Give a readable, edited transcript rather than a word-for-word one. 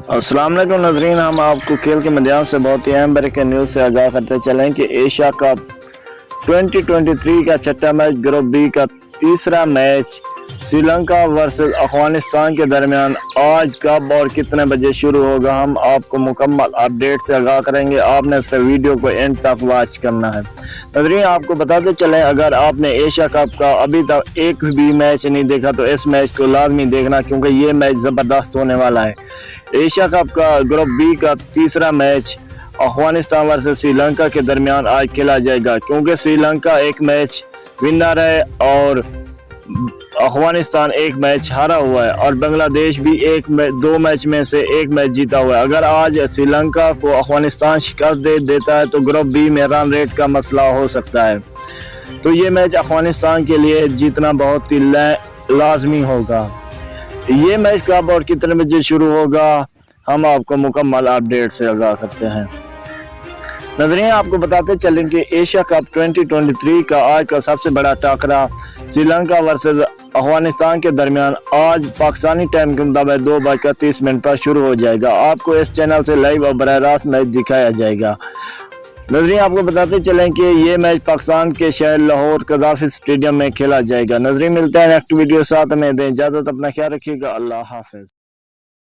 अस्सलाम वालेकुम नाज़रीन, हम आपको खेल के मैदान से बहुत ही अहम ब्रेकिंग न्यूज़ से आगाह करते चलें कि एशिया कप 2023 का छठा मैच ग्रुप बी का तीसरा मैच श्रीलंका वर्सेस अफगानिस्तान के दरमियान आज कब और कितने बजे शुरू होगा, हम आपको मुकम्मल अपडेट से आगाह करेंगे। आपने सिर्फ वीडियो को एंड तक वॉच करना है। नाज़रीन, आपको बताते चलें, अगर आपने एशिया कप का अभी तक एक भी मैच नहीं देखा तो इस मैच को लाजमी देखना, क्योंकि ये मैच ज़बरदस्त होने वाला है। एशिया कप का ग्रुप बी का तीसरा मैच अफगानिस्तान वर्सेस श्रीलंका के दरमियान आज खेला जाएगा, क्योंकि श्रीलंका एक मैच विनर है और अफगानिस्तान एक मैच हारा हुआ है और बांग्लादेश भी दो मैच में से एक मैच जीता हुआ है। अगर आज श्रीलंका को अफगानिस्तान शिकस्त दे देता है तो ग्रुप बी में रन रेट का मसला हो सकता है, तो ये मैच अफगानिस्तान के लिए जीतना बहुत ही लाजमी होगा। ये मैच कब और कितने बजे शुरू होगा, हम आपको मुकम्मल अपडेट से आगाह करते हैं। नजरिया, आपको बताते चलें कि एशिया कप 2023 का आज का सबसे बड़ा टाकरा श्रीलंका वर्सेस अफगानिस्तान के दरमियान आज पाकिस्तानी टाइम के मुताबिक 2:30 पर शुरू हो जाएगा। आपको इस चैनल से लाइव और बराह रास्त मैच दिखाया जाएगा। नजरिया, आपको बताते चलें कि ये मैच पाकिस्तान के शहर लाहौर कज़ाफी स्टेडियम में खेला जाएगा। नजरिया, मिलता है नेक्स्ट वीडियो, साथ में दें इजाज़त, अपना ख्याल रखिएगा। अल्लाह हाफ़िज़।